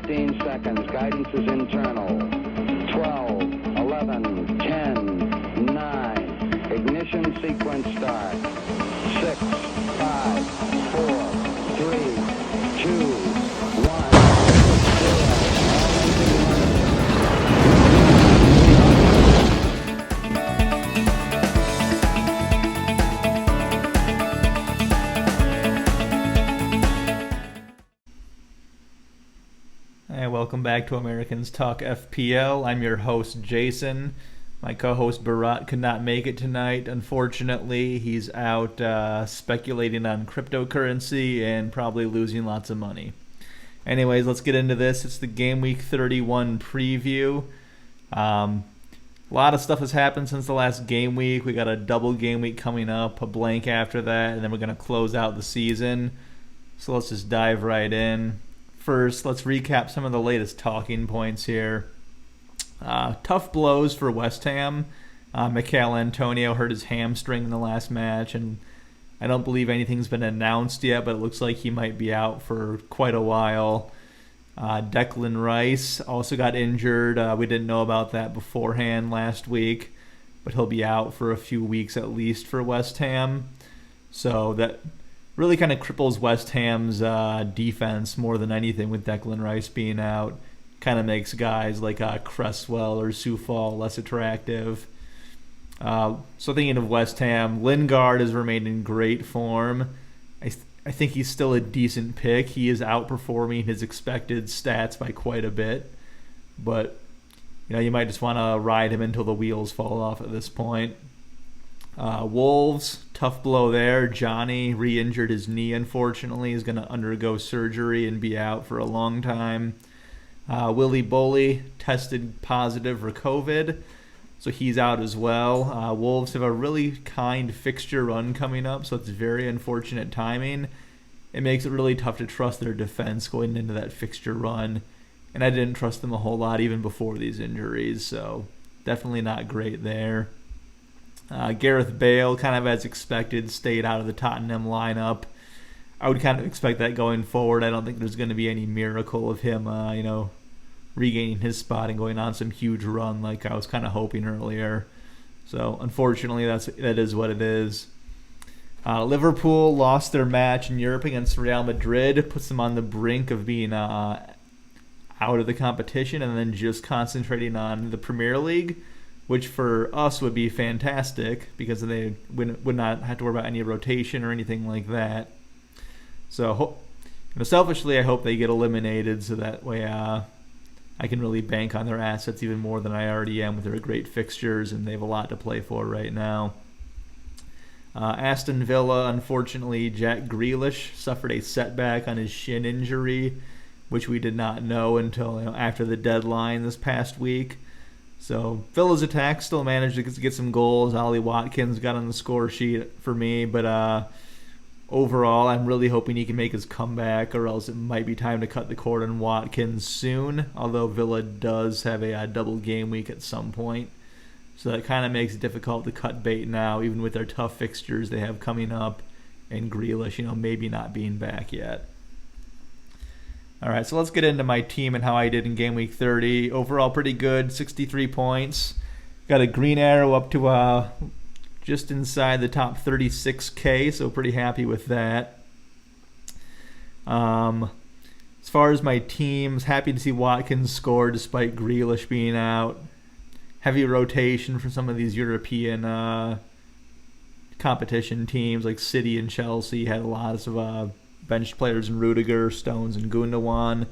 15 seconds. Guidance is internal. 12, 11, 10, 9. Ignition sequence start. 6, 5, 4, 3, 2, 1. Welcome back to Americans Talk FPL. I'm your host, Jason. My co-host, Bharat, could not make it tonight. Unfortunately, he's out speculating on cryptocurrency and probably losing lots of money. Anyways, let's get into this. It's the Game Week 31 preview. A lot of stuff has happened since the last game week. We got a double game week coming up, a blank after that, and then we're going to close out the season. So let's just dive right in. First, let's recap some of the latest talking points here. Tough blows for West Ham. Mikel Antonio hurt his hamstring in the last match, and I don't believe anything's been announced yet, but it looks like he might be out for quite a while. Declan Rice also got injured. We didn't know about that beforehand last week, but he'll be out for a few weeks at least for West Ham. So that really kind of cripples West Ham's defense more than anything with Declan Rice being out. Kind of makes guys like Cresswell or Soufal less attractive. So thinking of West Ham, Lingard has remained in great form. I think he's still a decent pick. He is outperforming his expected stats by quite a bit. But you might just want to ride him until the wheels fall off at this point. Wolves, tough blow there. Johnny re-injured his knee, unfortunately. He's going to undergo surgery and be out for a long time. Willy Boley tested positive for COVID, so he's out as well. Wolves have a really kind fixture run coming up, so it's very unfortunate timing. It makes it really tough to trust their defense going into that fixture run, and I didn't trust them a whole lot even before these injuries, so definitely not great there. Gareth Bale, kind of as expected, stayed out of the Tottenham lineup. I would kind of expect that going forward. I don't think there's going to be any miracle of him, regaining his spot and going on some huge run like I was kind of hoping earlier. So, unfortunately, that is what it is. Liverpool lost their match in Europe against Real Madrid, puts them on the brink of being out of the competition and then just concentrating on the Premier League, which for us would be fantastic because they would not have to worry about any rotation or anything like that. So, selfishly, I hope they get eliminated so that way I can really bank on their assets even more than I already am with their great fixtures, and they have a lot to play for right now. Aston Villa, unfortunately, Jack Grealish suffered a setback on his shin injury, which we did not know until after the deadline this past week. So Villa's attack still managed to get some goals. Ollie Watkins got on the score sheet for me, but overall, I'm really hoping he can make his comeback, or else it might be time to cut the cord on Watkins soon, although Villa does have a double game week at some point. So that kind of makes it difficult to cut bait now, even with their tough fixtures they have coming up, and Grealish, maybe not being back yet. All right, so let's get into my team and how I did in Game Week 30. Overall, pretty good, 63 points. Got a green arrow up to just inside the top 36K, so pretty happy with that. As far as my teams, happy to see Watkins score despite Grealish being out. Heavy rotation for some of these European competition teams like City and Chelsea had a lot of benched players in Rudiger, Stones, and Gundogan.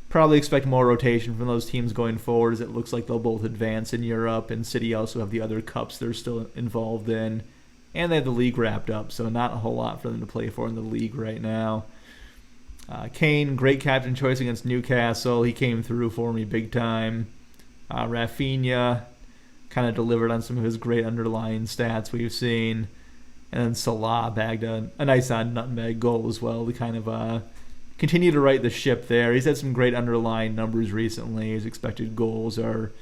Probably expect more rotation from those teams going forward, as it looks like they'll both advance in Europe, and City also have the other cups they're still involved in, and they have the league wrapped up, so not a whole lot for them to play for in the league right now. Kane, great captain choice against Newcastle. He came through for me big time. Rafinha kind of delivered on some of his great underlying stats we've seen. And then Salah bagged a nice nutmeg goal as well to kind of continue to right the ship there. He's had some great underlying numbers recently. His expected goals are,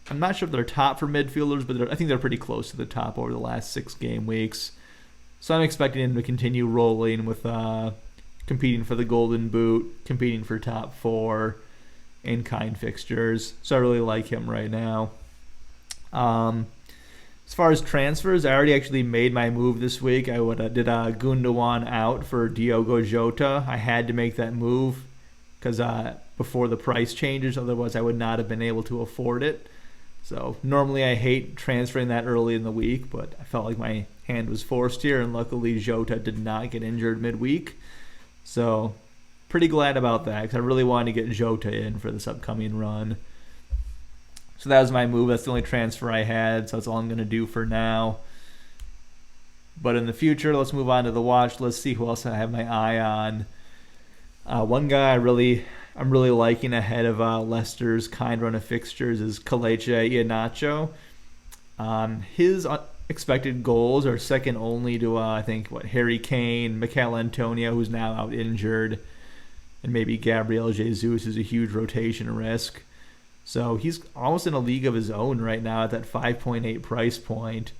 I'm not sure if they're top for midfielders, but I think they're pretty close to the top over the last 6 game weeks. So I'm expecting him to continue rolling with competing for the Golden Boot, competing for top 4 in kind fixtures. So I really like him right now. As far as transfers, I already actually made my move this week. I did Gundogan out for Diogo Jota. I had to make that move because before the price changes, otherwise I would not have been able to afford it. So normally I hate transferring that early in the week, but I felt like my hand was forced here, and luckily Jota did not get injured midweek. So pretty glad about that because I really wanted to get Jota in for this upcoming run. So that was my move. That's the only transfer I had, so that's all I'm going to do for now. But in the future, let's move on to the watch list, see who else I have my eye on. One guy I'm really liking ahead of Leicester's kind run of fixtures is Kelechi Iheanacho. His expected goals are second only to, I think, Harry Kane, Mikel Antonio, who's now out injured, and maybe Gabriel Jesus is a huge rotation risk. So he's almost in a league of his own right now at that 5.8 price point.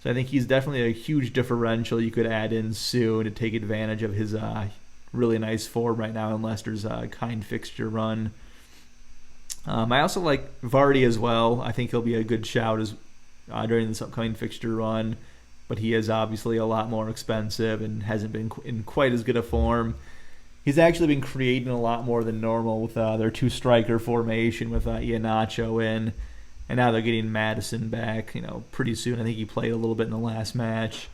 So I think he's definitely a huge differential you could add in soon to take advantage of his really nice form right now in Leicester's kind fixture run. I also like Vardy as well. I think he'll be a good shout during this upcoming fixture run, but he is obviously a lot more expensive and hasn't been in quite as good a form. He's actually been creating a lot more than normal with their 2-striker formation with Iheanacho in, and now they're getting Maddison back, pretty soon. I think he played a little bit in the last match.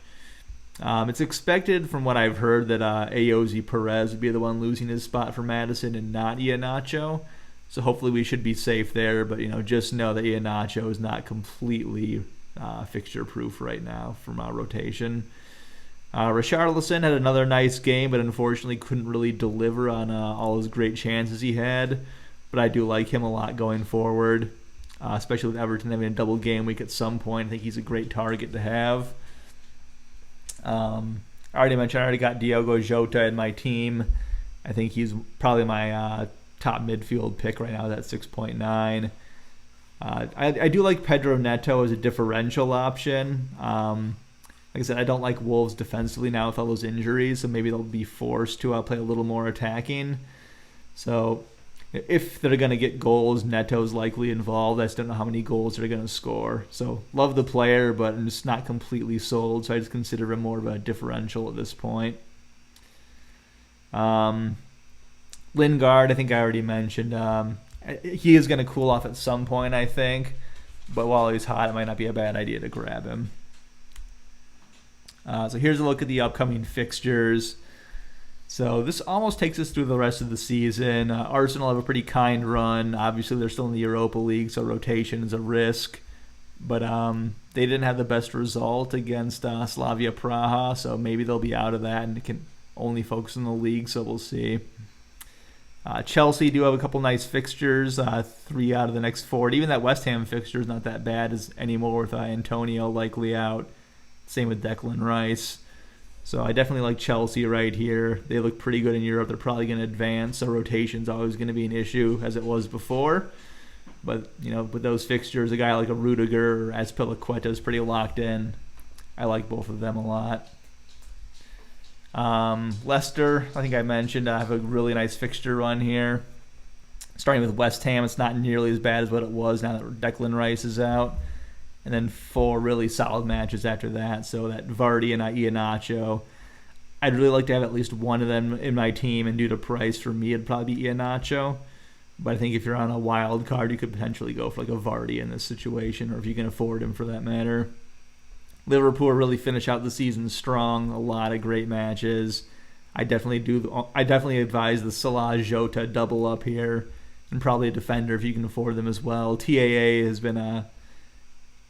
It's expected from what I've heard that Ayoze Perez would be the one losing his spot for Maddison and not Iheanacho. So hopefully we should be safe there, but just know that Iheanacho is not completely fixture-proof right now from rotation. Richarlison had another nice game, but unfortunately couldn't really deliver on all his great chances he had. But I do like him a lot going forward, especially with Everton having a double game week at some point. I think he's a great target to have. I already mentioned I already got Diogo Jota in my team. I think he's probably my top midfield pick right now. That's 6.9. I do like Pedro Neto as a differential option. Like I said, I don't like Wolves defensively now with all those injuries, so maybe they'll be forced to play a little more attacking. So if they're going to get goals, Neto's likely involved. I just don't know how many goals they're going to score. So love the player, but I'm just not completely sold, so I just consider him more of a differential at this point. Lingard, I think I already mentioned. He is going to cool off at some point, I think. But while he's hot, it might not be a bad idea to grab him. So here's a look at the upcoming fixtures. So this almost takes us through the rest of the season. Arsenal have a pretty kind run. Obviously, they're still in the Europa League, so rotation is a risk. But they didn't have the best result against Slavia Praha, so maybe they'll be out of that and can only focus on the league, so we'll see. Chelsea do have a couple nice fixtures, 3 out of the next 4. Even that West Ham fixture is not that bad anymore with Antonio likely out. Same with Declan Rice. So I definitely like Chelsea right here. They look pretty good in Europe. They're probably going to advance, so rotation's always going to be an issue as it was before. But, with those fixtures, a guy like a Rudiger or Azpilicueta is pretty locked in. I like both of them a lot. Leicester, I think I mentioned, I have a really nice fixture run here. Starting with West Ham, it's not nearly as bad as what it was now that Declan Rice is out. And then 4 really solid matches after that. So that Vardy and Iheanacho. I'd really like to have at least one of them in my team, and due to price, for me, it'd probably be Iheanacho. But I think if you're on a wild card, you could potentially go for like a Vardy in this situation, or if you can afford him for that matter. Liverpool really finish out the season strong. A lot of great matches. I definitely advise the Salah Jota double up here, and probably a defender if you can afford them as well. TAA has been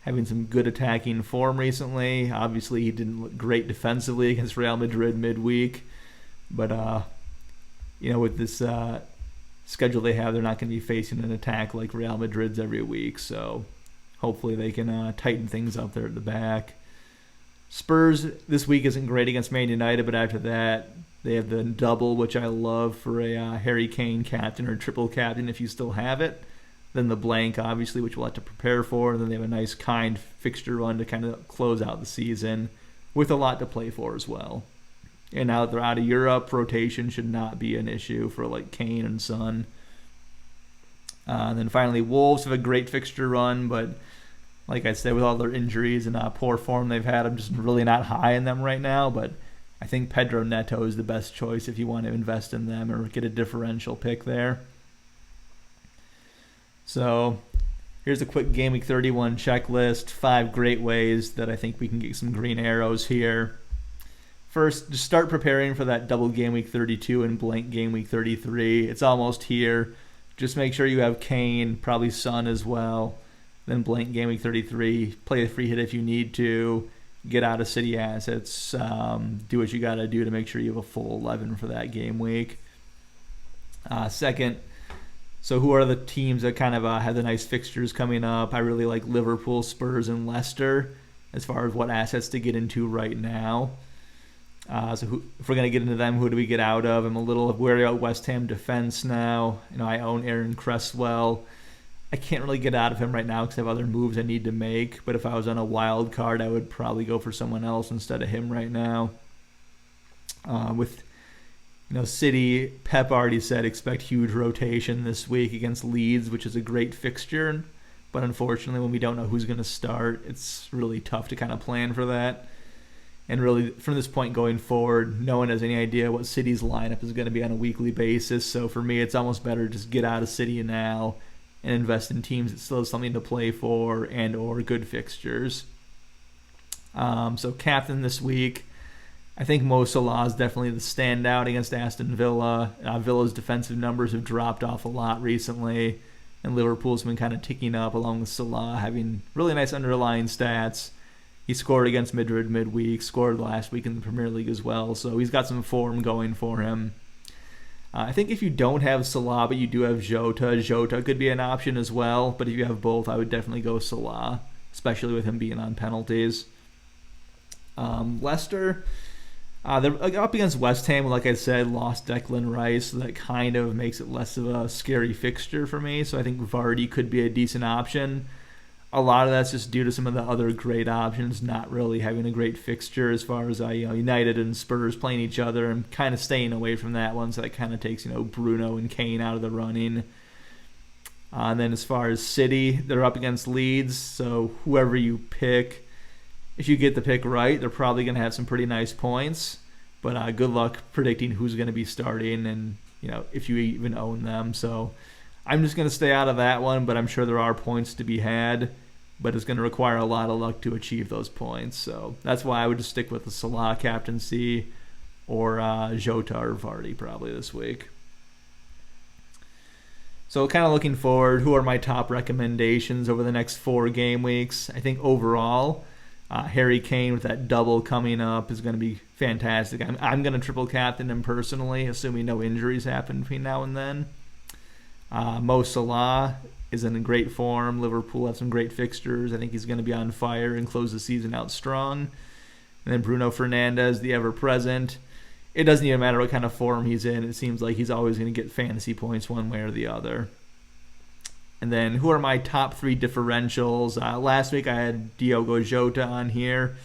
having some good attacking form recently. Obviously, he didn't look great defensively against Real Madrid midweek. But, with this schedule they have, they're not going to be facing an attack like Real Madrid's every week. So hopefully they can tighten things up there at the back. Spurs this week isn't great against Man United, but after that, they have the double, which I love for a Harry Kane captain or triple captain if you still have it. Then the blank, obviously, which we'll have to prepare for. And then they have a nice kind fixture run to kind of close out the season with a lot to play for as well. And now that they're out of Europe, rotation should not be an issue for like Kane and Son. And then finally, Wolves have a great fixture run, but like I said, with all their injuries and poor form they've had, I'm just really not high in them right now. But I think Pedro Neto is the best choice if you want to invest in them or get a differential pick there. So here's a quick Game Week 31 checklist. 5 great ways that I think we can get some green arrows here. First, just start preparing for that double Game Week 32 and blank Game Week 33. It's almost here. Just make sure you have Kane, probably Son as well. Then blank Game Week 33. Play a free hit if you need to. Get out of City assets. Do what you got to do to make sure you have a full 11 for that game week. Second, so who are the teams that kind of have the nice fixtures coming up? I really like Liverpool, Spurs, and Leicester as far as what assets to get into right now. So if we're going to get into them, who do we get out of? I'm a little wary about West Ham defense now. I own Aaron Cresswell. I can't really get out of him right now because I have other moves I need to make. But if I was on a wild card, I would probably go for someone else instead of him right now. With City, Pep already said expect huge rotation this week against Leeds, which is a great fixture. But unfortunately, when we don't know who's going to start, it's really tough to kind of plan for that. And really, from this point going forward, no one has any idea what City's lineup is going to be on a weekly basis. So for me, it's almost better to just get out of City now and invest in teams that still have something to play for and or good fixtures. So captain this week, I think Mo Salah is definitely the standout against Aston Villa. Villa's defensive numbers have dropped off a lot recently, and Liverpool's been kind of ticking up along with Salah having really nice underlying stats. He scored against Madrid midweek, scored last week in the Premier League as well, so he's got some form going for him. I think if you don't have Salah but you do have Jota could be an option as well, but if you have both, I would definitely go Salah, especially with him being on penalties. Leicester, they're up against West Ham, like I said, lost Declan Rice, so that kind of makes it less of a scary fixture for me, so I think Vardy could be a decent option. A lot of that's just due to some of the other great options not really having a great fixture as far as United and Spurs playing each other. I'm kind of staying away from that one, so that kind of takes Bruno and Kane out of the running. And then as far as City, they're up against Leeds, so whoever you pick, if you get the pick right, they're probably going to have some pretty nice points. But good luck predicting who's going to be starting and if you even own them. So I'm just going to stay out of that one, but I'm sure there are points to be had. But it's going to require a lot of luck to achieve those points. So that's why I would just stick with the Salah captaincy or Jota or Vardy probably this week. So kind of looking forward, who are my top recommendations over the next 4 game weeks? I think overall, Harry Kane with that double coming up is going to be fantastic. I'm going to triple captain him personally, assuming no injuries happen between now and then. Mo Salah is in great form. Liverpool have some great fixtures. I think he's going to be on fire and close the season out strong. And then Bruno Fernandes, the ever-present. It doesn't even matter what kind of form he's in. It seems like he's always going to get fantasy points one way or the other. And then who are my top 3 differentials? Last week I had Diogo Jota on here.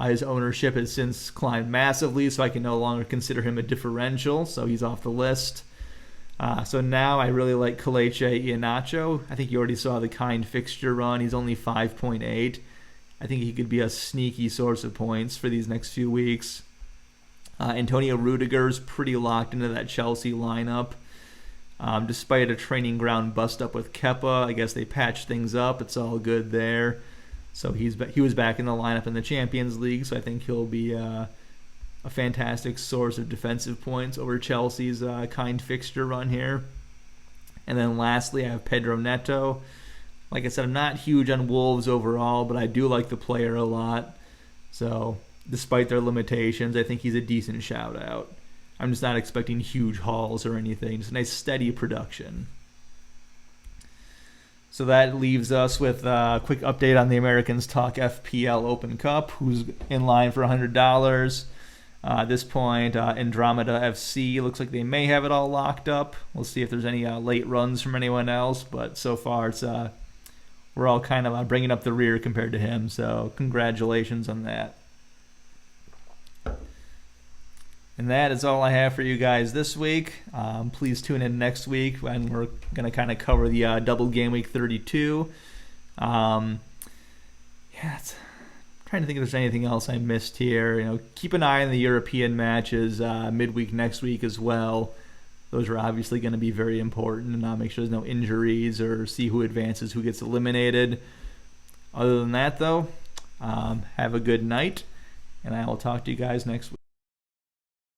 His ownership has since climbed massively, so I can no longer consider him a differential, so he's off the list. So now I really like Kelechi Iheanacho. I think you already saw the kind fixture run. He's only 5.8. I think he could be a sneaky source of points for these next few weeks. Antonio Rudiger's pretty locked into that Chelsea lineup. Despite a training ground bust-up with Kepa, I guess they patched things up. It's all good there. So he was back in the lineup in the Champions League, so I think he'll be a fantastic source of defensive points over Chelsea's kind fixture run here. And then lastly, I have Pedro Neto. Like I said, I'm not huge on Wolves overall, but I do like the player a lot. So despite their limitations, I think he's a decent shout-out. I'm just not expecting huge hauls or anything. Just a nice steady production. So that leaves us with a quick update on the Americans Talk FPL Open Cup, who's in line for $100. At this point, Andromeda FC looks like they may have it all locked up. We'll see if there's any late runs from anyone else, but so far it's we're all kind of bringing up the rear compared to him, so congratulations on that. And that is all I have for you guys this week. Please tune in next week when we're going to kind of cover the double game week 32. Trying to think if there's anything else I missed here. Keep an eye on the European matches midweek next week as well. Those are obviously going to be very important, and make sure there's no injuries or see who advances, who gets eliminated. Other than that, though, have a good night, and I will talk to you guys next week.